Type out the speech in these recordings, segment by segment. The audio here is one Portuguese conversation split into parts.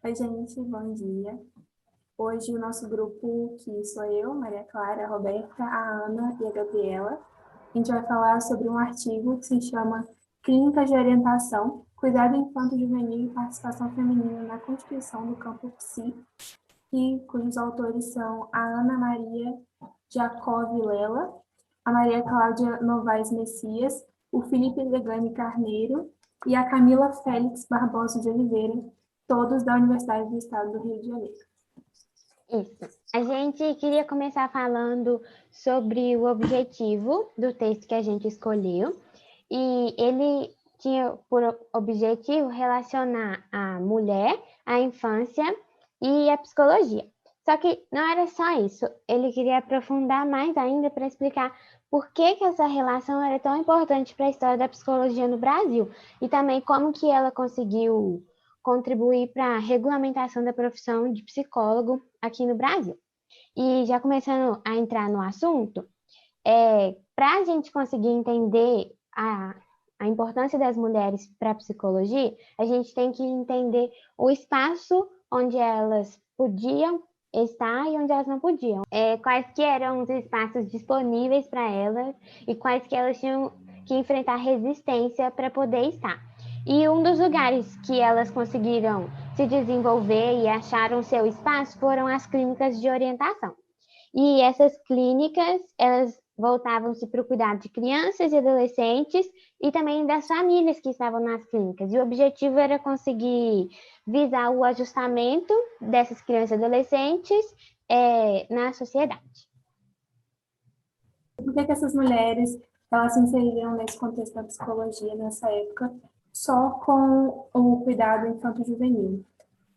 Oi, gente, bom dia. Hoje o nosso grupo, que sou eu, Maria Clara, a Roberta, a Ana e a Gabriela, a gente vai falar sobre um artigo que se chama Clínicas de Orientação, Cuidado Infanto-Juvenil e Participação Feminina na Constituição do Campo Psi, e cujos autores são a Ana Maria Jacob Vilela, a Maria Cláudia Novaes Messias, o Felipe Legani Carneiro e a Camila Félix Barbosa de Oliveira, todos da Universidade do Estado do Rio de Janeiro. Isso. A gente queria começar falando sobre o objetivo do texto que a gente escolheu. E ele tinha por objetivo relacionar a mulher, a infância e a psicologia. Só que não era só isso. Ele queria aprofundar mais ainda para explicar por que essa relação era tão importante para a história da psicologia no Brasil. E também como que ela conseguiu contribuir para a regulamentação da profissão de psicólogo aqui no Brasil. E já começando a entrar no assunto, para a gente conseguir entender a importância das mulheres para a psicologia, a gente tem que entender o espaço onde elas podiam estar e onde elas não podiam. Quais que eram os espaços disponíveis para elas e quais que elas tinham que enfrentar resistência para poder estar. E um dos lugares que elas conseguiram se desenvolver e acharam seu espaço foram as clínicas de orientação. E essas clínicas, elas voltavam-se para o cuidado de crianças e adolescentes e também das famílias que estavam nas clínicas. E o objetivo era conseguir visar o ajustamento dessas crianças e adolescentes na sociedade. Por que essas mulheres elas se inseriram nesse contexto da psicologia nessa época só com o cuidado infanto-juvenil?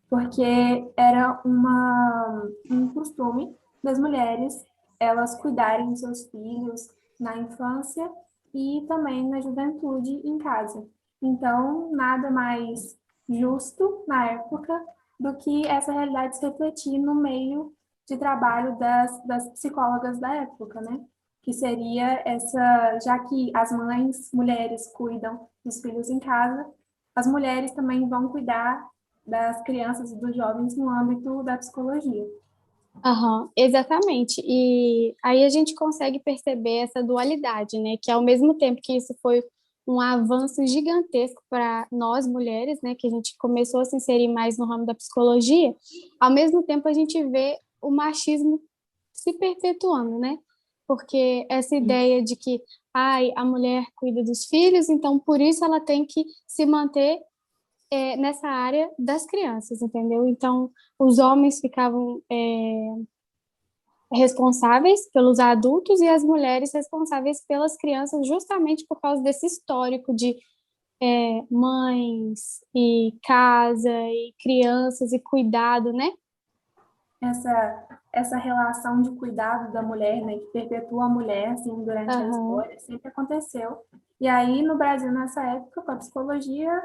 Porque era um costume das mulheres elas cuidarem dos seus filhos na infância e também na juventude em casa. Então, nada mais justo na época do que essa realidade se refletir no meio de trabalho das psicólogas da época, né? Que seria já que as mães, mulheres cuidam dos filhos em casa, as mulheres também vão cuidar das crianças e dos jovens no âmbito da psicologia. Exatamente. E aí a gente consegue perceber essa dualidade, né? Que ao mesmo tempo que isso foi um avanço gigantesco para nós mulheres, né? Que a gente começou a se inserir mais no ramo da psicologia, ao mesmo tempo a gente vê o machismo se perpetuando, né? Porque essa ideia de que a mulher cuida dos filhos, então por isso ela tem que se manter nessa área das crianças, entendeu? Então, os homens ficavam responsáveis pelos adultos e as mulheres responsáveis pelas crianças, justamente por causa desse histórico de mães e casa e crianças e cuidado, né? Essa relação de cuidado da mulher, né, que perpetua a mulher assim, durante a história, sempre aconteceu. E aí, no Brasil, nessa época, com a psicologia,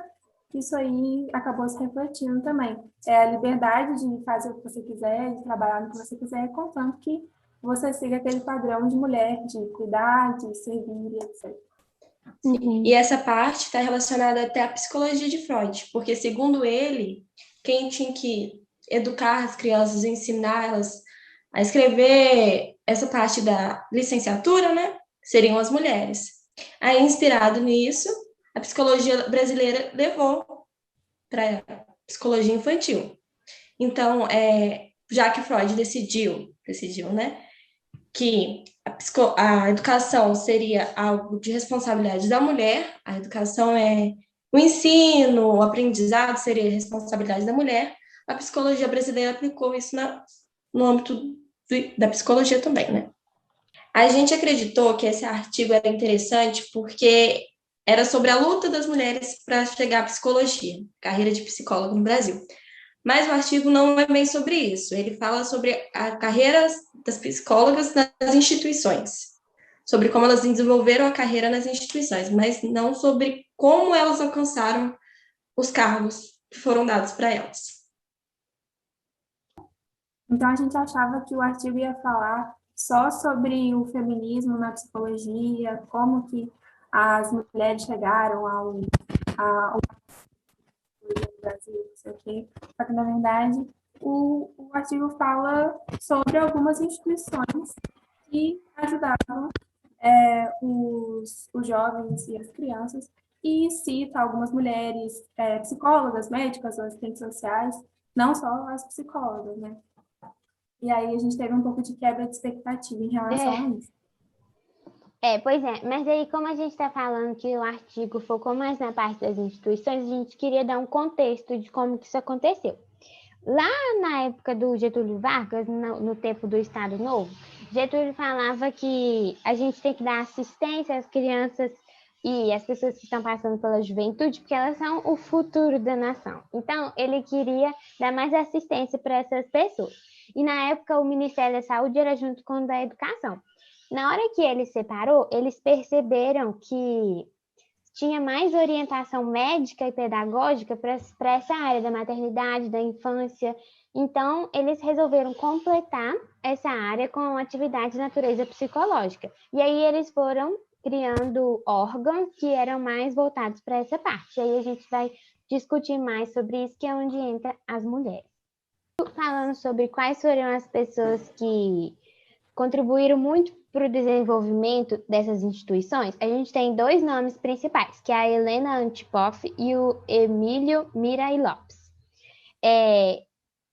isso aí acabou se refletindo também. É a liberdade de fazer o que você quiser, de trabalhar no que você quiser, contanto que você siga aquele padrão de mulher, de cuidar, de servir, etc. E essa parte está relacionada até à psicologia de Freud, porque, segundo ele, quem tinha que educar as crianças, ensiná-las a escrever essa parte da licenciatura, né, seriam as mulheres. Aí, inspirado nisso, a psicologia brasileira levou para a psicologia infantil. Então, já que Freud decidiu, né, que a educação seria algo de responsabilidade da mulher, a educação o ensino, o aprendizado seria responsabilidade da mulher, a psicologia brasileira aplicou isso no âmbito da psicologia também, né? A gente acreditou que esse artigo era interessante porque era sobre a luta das mulheres para chegar à psicologia, carreira de psicólogo no Brasil. Mas o artigo não é bem sobre isso. Ele fala sobre a carreira das psicólogas nas instituições, sobre como elas desenvolveram a carreira nas instituições, mas não sobre como elas alcançaram os cargos que foram dados para elas. Então, a gente achava que o artigo ia falar só sobre o feminismo na psicologia, como que as mulheres chegaram ao Brasil, não sei o quê. Só que, na verdade, o artigo fala sobre algumas instituições que ajudavam os jovens e as crianças, e cita algumas mulheres psicólogas, médicas, assistentes sociais, não só as psicólogas, né? E aí a gente teve um pouco de quebra de expectativa em relação a isso. Pois é, mas aí como a gente está falando que o artigo focou mais na parte das instituições, a gente queria dar um contexto de como que isso aconteceu. Lá na época do Getúlio Vargas, no tempo do Estado Novo, Getúlio falava que a gente tem que dar assistência às crianças e às pessoas que estão passando pela juventude, porque elas são o futuro da nação. Então, ele queria dar mais assistência para essas pessoas. E na época, o Ministério da Saúde era junto com o da Educação. Na hora que ele separou, eles perceberam que tinha mais orientação médica e pedagógica para essa área da maternidade, da infância. Então, eles resolveram completar essa área com atividade de natureza psicológica. E aí eles foram criando órgãos que eram mais voltados para essa parte. E aí a gente vai discutir mais sobre isso, que é onde entra as mulheres. Falando sobre quais foram as pessoas que contribuíram muito para o desenvolvimento dessas instituições, a gente tem dois nomes principais, que é a Helena Antipoff e o Emílio Mirai Lopes.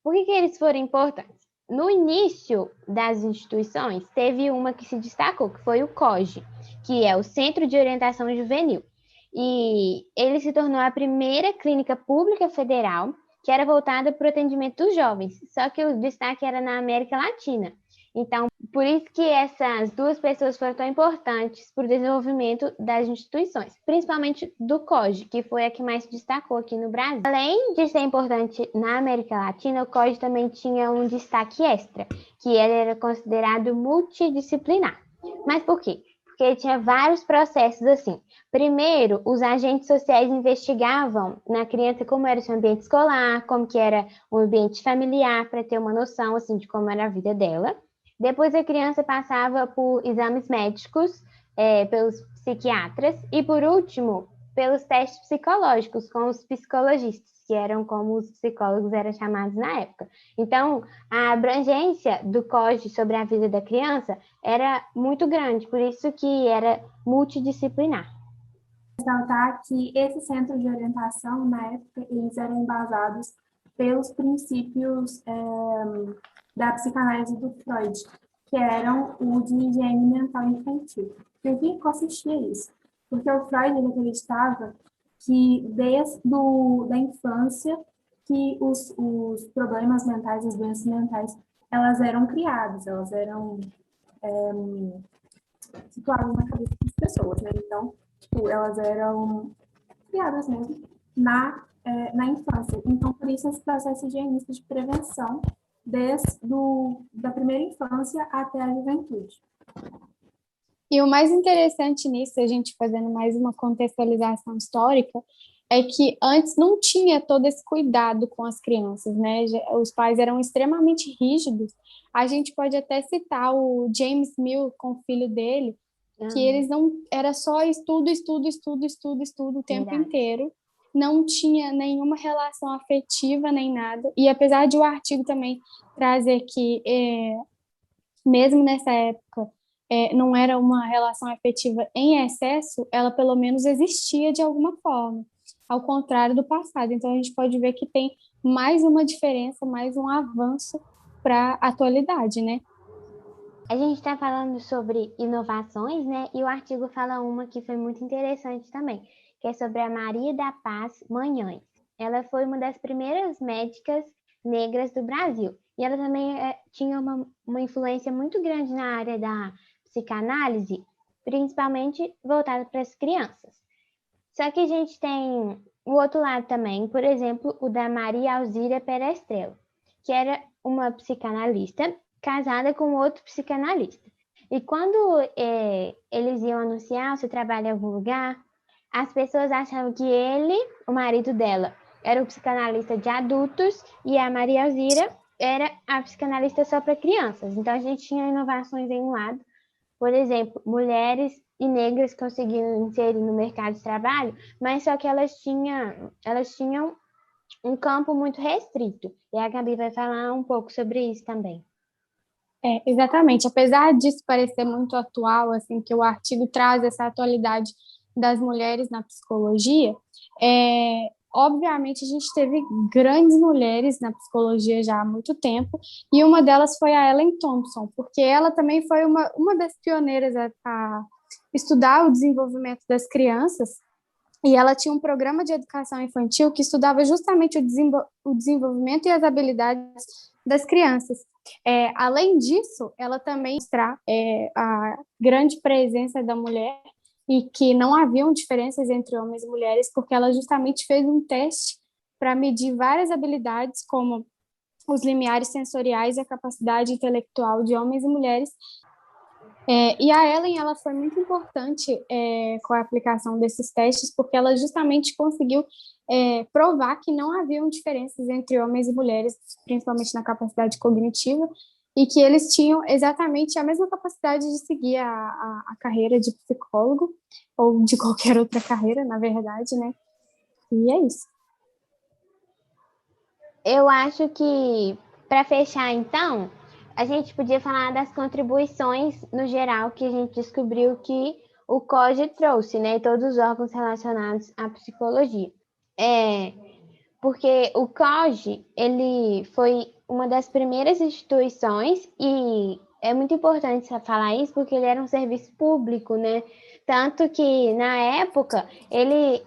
Por que eles foram importantes? No início das instituições, teve uma que se destacou, que foi o COGE, que é o Centro de Orientação Juvenil. E ele se tornou a primeira clínica pública federal que era voltada para o atendimento dos jovens, só que o destaque era na América Latina. Então, por isso que essas duas pessoas foram tão importantes para o desenvolvimento das instituições, principalmente do COGE, que foi a que mais se destacou aqui no Brasil. Além de ser importante na América Latina, o COGE também tinha um destaque extra, que ele era considerado multidisciplinar. Mas por quê? Porque tinha vários processos assim. Primeiro, os agentes sociais investigavam na criança como era o seu ambiente escolar, como que era o ambiente familiar, para ter uma noção assim, de como era a vida dela. Depois a criança passava por exames médicos pelos psiquiatras e, por último, pelos testes psicológicos com os psicologistas, que eram como os psicólogos eram chamados na época. Então, a abrangência do COGE sobre a vida da criança era muito grande, por isso que era multidisciplinar. Ressaltar que esses centros de orientação, na época, eles eram embasados pelos princípios da psicanálise do Freud, que eram o de higiene mental infantil. E o que consistia isso? Porque o Freud ele acreditava que desde da infância que os problemas mentais, as doenças mentais, elas eram criadas, elas eram situadas na cabeça das pessoas, né? Então, tipo, elas eram criadas mesmo na infância. Então, por isso, esse processo higienista de prevenção da primeira infância até a juventude. E o mais interessante nisso, a gente fazendo mais uma contextualização histórica, é que antes não tinha todo esse cuidado com as crianças, né? Os pais eram extremamente rígidos. A gente pode até citar o James Mill com o filho dele, que eles não... Era só estudo o tempo inteiro. Não tinha nenhuma relação afetiva nem nada. E apesar de o artigo também trazer que, mesmo nessa época, não era uma relação afetiva em excesso, ela pelo menos existia de alguma forma, ao contrário do passado. Então, a gente pode ver que tem mais uma diferença, mais um avanço para a atualidade, né? A gente está falando sobre inovações, né? E o artigo fala uma que foi muito interessante também, que é sobre a Maria da Paz Manhães. Ela foi uma das primeiras médicas negras do Brasil. E ela também tinha uma influência muito grande na área da psicanálise, principalmente voltada para as crianças. Só que a gente tem o outro lado também, por exemplo, o da Maria Alzira Perestrello, que era uma psicanalista casada com outro psicanalista. E quando eles iam anunciar o seu trabalho em algum lugar, as pessoas achavam que ele, o marido dela, era o psicanalista de adultos e a Maria Alzira era a psicanalista só para crianças. Então, a gente tinha inovações em um lado. Por exemplo, mulheres e negras conseguiam inserir no mercado de trabalho, mas só que elas tinham um campo muito restrito. E a Gabi vai falar um pouco sobre isso também. Exatamente. Apesar disso parecer muito atual, assim, que o artigo traz essa atualidade das mulheres na psicologia, obviamente a gente teve grandes mulheres na psicologia já há muito tempo, e uma delas foi a Ellen Thompson, porque ela também foi uma das pioneiras a estudar o desenvolvimento das crianças, e ela tinha um programa de educação infantil que estudava justamente o desenvolvimento e as habilidades das crianças. Além disso, ela também mostra a grande presença da mulher e que não haviam diferenças entre homens e mulheres, porque ela justamente fez um teste para medir várias habilidades, como os limiares sensoriais e a capacidade intelectual de homens e mulheres. E a Ellen, ela foi muito importante com a aplicação desses testes, porque ela justamente conseguiu provar que não haviam diferenças entre homens e mulheres, principalmente na capacidade cognitiva, e que eles tinham exatamente a mesma capacidade de seguir a carreira de psicólogo, ou de qualquer outra carreira, na verdade, né? E é isso. Eu acho que, para fechar, então, a gente podia falar das contribuições, no geral, que a gente descobriu que o COGE trouxe, né? Todos os órgãos relacionados à psicologia. Porque o COGE, ele foi uma das primeiras instituições e é muito importante falar isso porque ele era um serviço público, né? Tanto que, na época, ele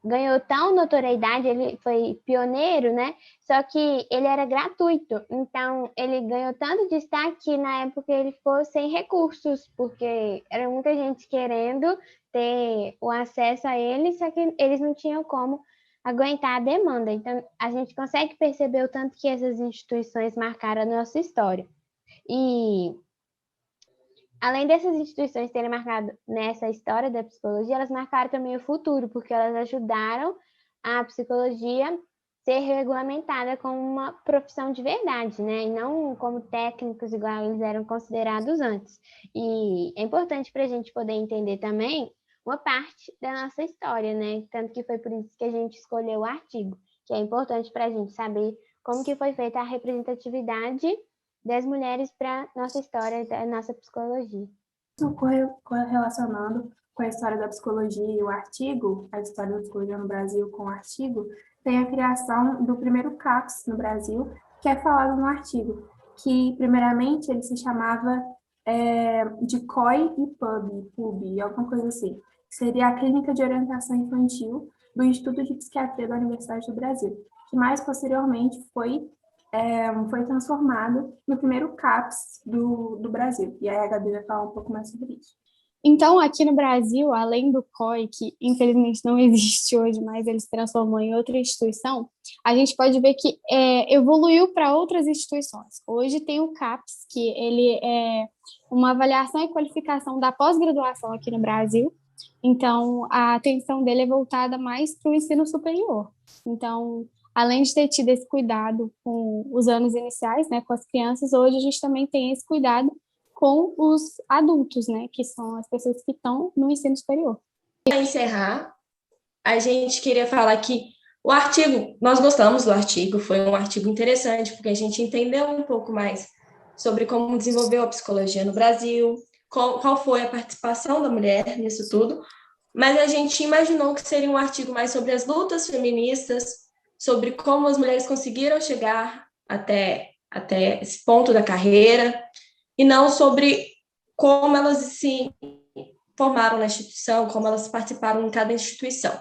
ganhou tão notoriedade, ele foi pioneiro, né? Só que ele era gratuito, então ele ganhou tanto destaque que na época ele ficou sem recursos, porque era muita gente querendo ter o acesso a ele, só que eles não tinham como aguentar a demanda. Então a gente consegue perceber o tanto que essas instituições marcaram a nossa história. E além dessas instituições terem marcado nessa história da psicologia, elas marcaram também o futuro, porque elas ajudaram a psicologia ser regulamentada como uma profissão de verdade, né? E não como técnicos igual eles eram considerados antes. E é importante para a gente poder entender também uma parte da nossa história, né? Tanto que foi por isso que a gente escolheu o artigo, que é importante para a gente saber como que foi feita a representatividade das mulheres para nossa história, da nossa psicologia. Correlacionando com a história da psicologia e o artigo, a história da psicologia no Brasil com o artigo, tem a criação do primeiro CAPS no Brasil, que é falado no artigo, que primeiramente ele se chamava de COI e PUB, alguma coisa assim. Seria a Clínica de Orientação Infantil do Instituto de Psiquiatria da Universidade do Brasil, que mais posteriormente foi transformado no primeiro CAPS do Brasil. E aí a Gabi vai falar um pouco mais sobre isso. Então, aqui no Brasil, além do COI, que infelizmente não existe hoje, mas ele se transformou em outra instituição, a gente pode ver que evoluiu para outras instituições. Hoje tem o CAPS, que ele é uma avaliação e qualificação da pós-graduação aqui no Brasil. Então, a atenção dele é voltada mais para o ensino superior. Então, além de ter tido esse cuidado com os anos iniciais, né, com as crianças, hoje a gente também tem esse cuidado com os adultos, né, que são as pessoas que estão no ensino superior. Para encerrar, a gente queria falar que o artigo, nós gostamos do artigo, foi um artigo interessante, porque a gente entendeu um pouco mais sobre como desenvolveu a psicologia no Brasil, qual foi a participação da mulher nisso tudo, mas a gente imaginou que seria um artigo mais sobre as lutas feministas, sobre como as mulheres conseguiram chegar até esse ponto da carreira, e não sobre como elas se formaram na instituição, como elas participaram em cada instituição.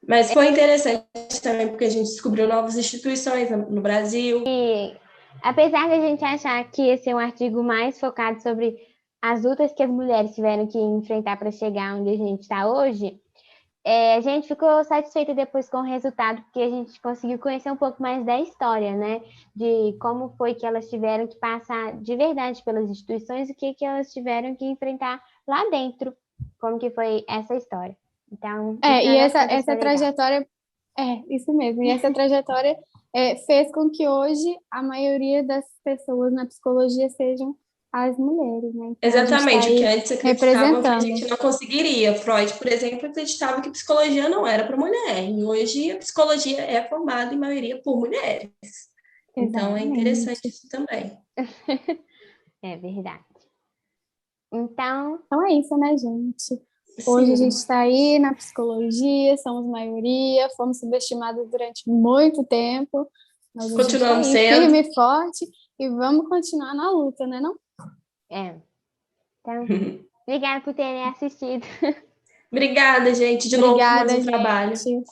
Mas foi interessante também, porque a gente descobriu novas instituições no Brasil. E apesar de a gente achar que esse é um artigo mais focado sobre as lutas que as mulheres tiveram que enfrentar para chegar onde a gente está hoje, a gente ficou satisfeita depois com o resultado, porque a gente conseguiu conhecer um pouco mais da história, né? De como foi que elas tiveram que passar de verdade pelas instituições e o que elas tiveram que enfrentar lá dentro, como que foi essa história. Então, e essa trajetória, isso mesmo, e essa trajetória fez com que hoje a maioria das pessoas na psicologia sejam as mulheres, né? Então, Exatamente, o que a gente antes está aí acreditavam que a representando. gente não conseguiria. Freud, por exemplo, acreditava que psicologia não era para mulher, e hoje a psicologia é formada em maioria por mulheres. Então é interessante Exatamente. isso também. É verdade. Então, Então é isso, né, gente? Hoje a gente Sim, está aí na psicologia, somos maioria, fomos subestimados durante muito tempo, mas a gente está continuamos aí sendo. firme e forte e vamos continuar na luta, né, não? é. Então, obrigada por terem assistido. Obrigada, gente. De novo, mais Obrigada, um trabalho. gente.